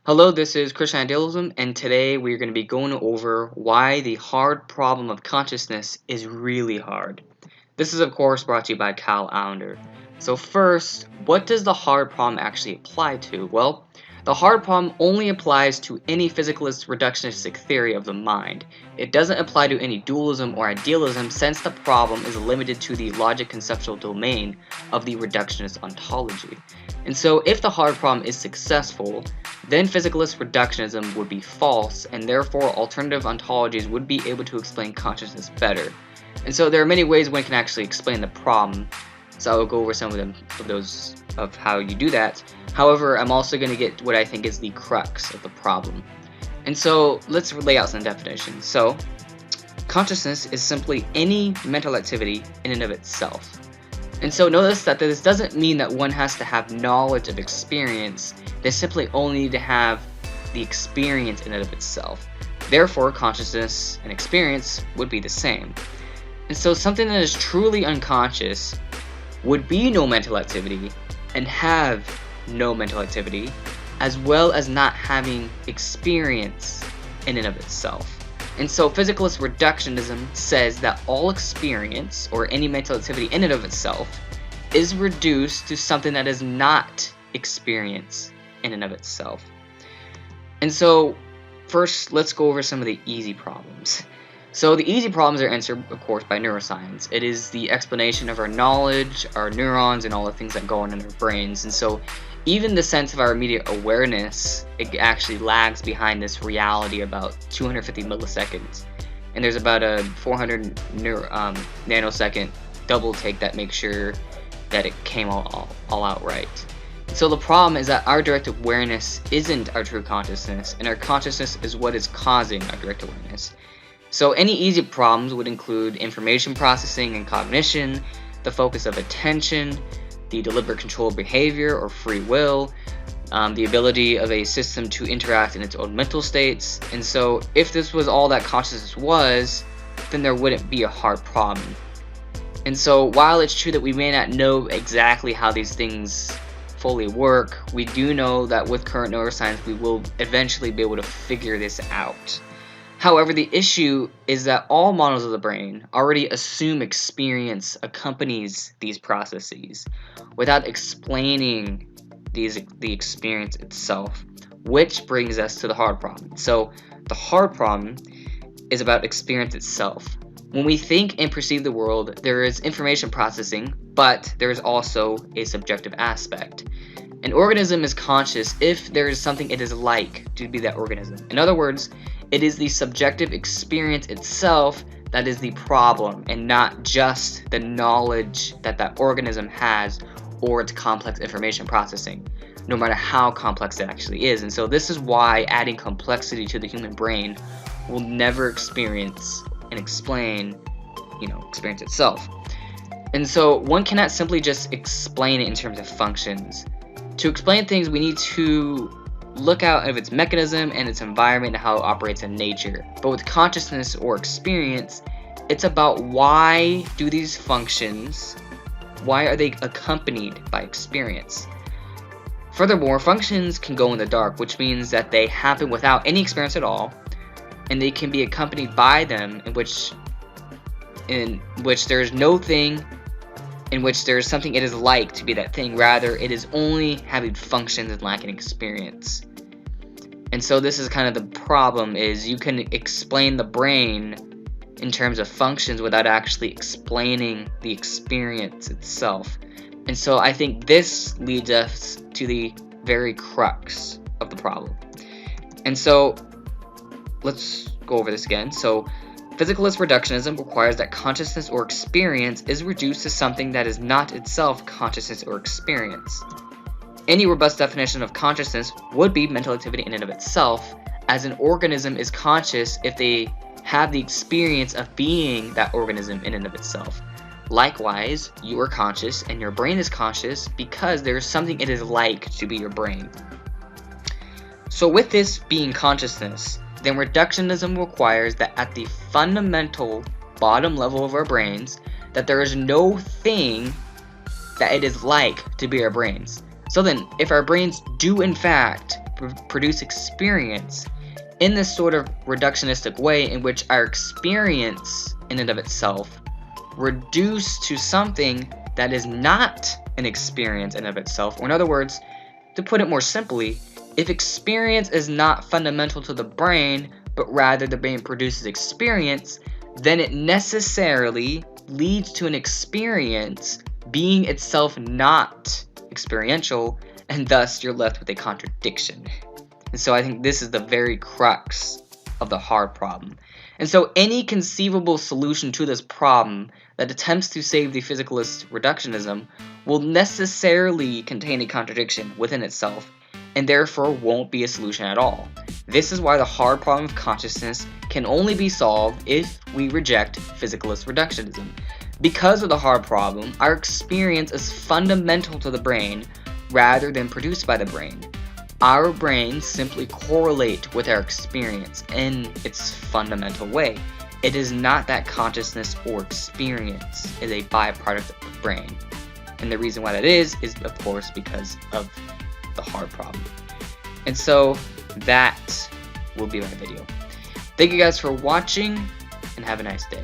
Hello, this is Christian Idealism, and today we're going to be going over why the hard problem of consciousness is really hard. This is, of course, brought to you by Cal Allender. So first, what does the hard problem actually apply to? Well, the hard problem only applies to any physicalist reductionistic theory of the mind. It doesn't apply to any dualism or idealism since the problem is limited to the logic-conceptual domain of the reductionist ontology. And so if the hard problem is successful, then physicalist reductionism would be false, and therefore alternative ontologies would be able to explain consciousness better. And so there are many ways one can actually explain the problem, so I'll go over some of those of how you do that. However, I'm also going to get what I think is the crux of the problem. And so let's lay out some definitions. So consciousness is simply any mental activity in and of itself. And so notice that this doesn't mean that one has to have knowledge of experience. They simply only need to have the experience in and of itself. Therefore, consciousness and experience would be the same. And so something that is truly unconscious would be no mental activity and have no mental activity, as well as not having experience in and of itself. And so physicalist reductionism says that all experience, or any mental activity in and of itself, is reduced to something that is not experience in and of itself. And so first, let's go over some of the easy problems. So the easy problems are answered, of course, by neuroscience. It is the explanation of our knowledge, our neurons, and all the things that go on in our brains. And so even the sense of our immediate awareness, it actually lags behind this reality about 250 milliseconds. And there's about a 400 nanosecond double take that makes sure that it came all out right. So the problem is that our direct awareness isn't our true consciousness, and our consciousness is what is causing our direct awareness. So any easy problems would include information processing and cognition, the focus of attention, the deliberate control of behavior or free will, the ability of a system to interact in its own mental states. And so if this was all that consciousness was, then there wouldn't be a hard problem. And so while it's true that we may not know exactly how these things fully work, we do know that with current neuroscience we will eventually be able to figure this out. However, the issue is that all models of the brain already assume experience accompanies these processes without explaining the experience itself, which brings us to the hard problem. So the hard problem is about experience itself. When we think and perceive the world, there is information processing, but there is also a subjective aspect. An organism is conscious if there is something it is like to be that organism. In other words, it is the subjective experience itself that is the problem, and not just the knowledge that that organism has or its complex information processing, no matter how complex it actually is. And so this is why adding complexity to the human brain will never experience and explain, experience itself. And so one cannot simply just explain it in terms of functions. To explain things, we need to look out of its mechanism and its environment and how it operates in nature. But with consciousness or experience, it's about why do these functions, why are they accompanied by experience? Furthermore, functions can go in the dark, which means that they happen without any experience at all, and they can be accompanied by them in which there is no thing in which there is something it is like to be that thing. Rather, it is only having functions and lacking experience. And so this is kind of the problem, is you can explain the brain in terms of functions without actually explaining the experience itself. And so I think this leads us to the very crux of the problem. And so let's go over this again. So physicalist reductionism requires that consciousness or experience is reduced to something that is not itself consciousness or experience. Any robust definition of consciousness would be mental activity in and of itself, as an organism is conscious if they have the experience of being that organism in and of itself. Likewise, you are conscious and your brain is conscious because there is something it is like to be your brain. So with this being consciousness, then reductionism requires that at the fundamental bottom level of our brains, that there is no thing that it is like to be our brains. So then, if our brains do in fact produce experience in this sort of reductionistic way in which our experience in and of itself reduced to something that is not an experience in and of itself. Or in other words, to put it more simply, if experience is not fundamental to the brain, but rather the brain produces experience, then it necessarily leads to an experience being itself not experiential, and thus you're left with a contradiction. And so I think this is the very crux of the hard problem. And so any conceivable solution to this problem that attempts to save the physicalist reductionism will necessarily contain a contradiction within itself, and therefore won't be a solution at all. This is why the hard problem of consciousness can only be solved if we reject physicalist reductionism. Because of the hard problem, our experience is fundamental to the brain rather than produced by the brain. Our brains simply correlate with our experience in its fundamental way. It is not that consciousness or experience is a byproduct of the brain. And the reason why that is of course because of the hard problem. And so that will be my video. Thank you guys for watching, and have a nice day.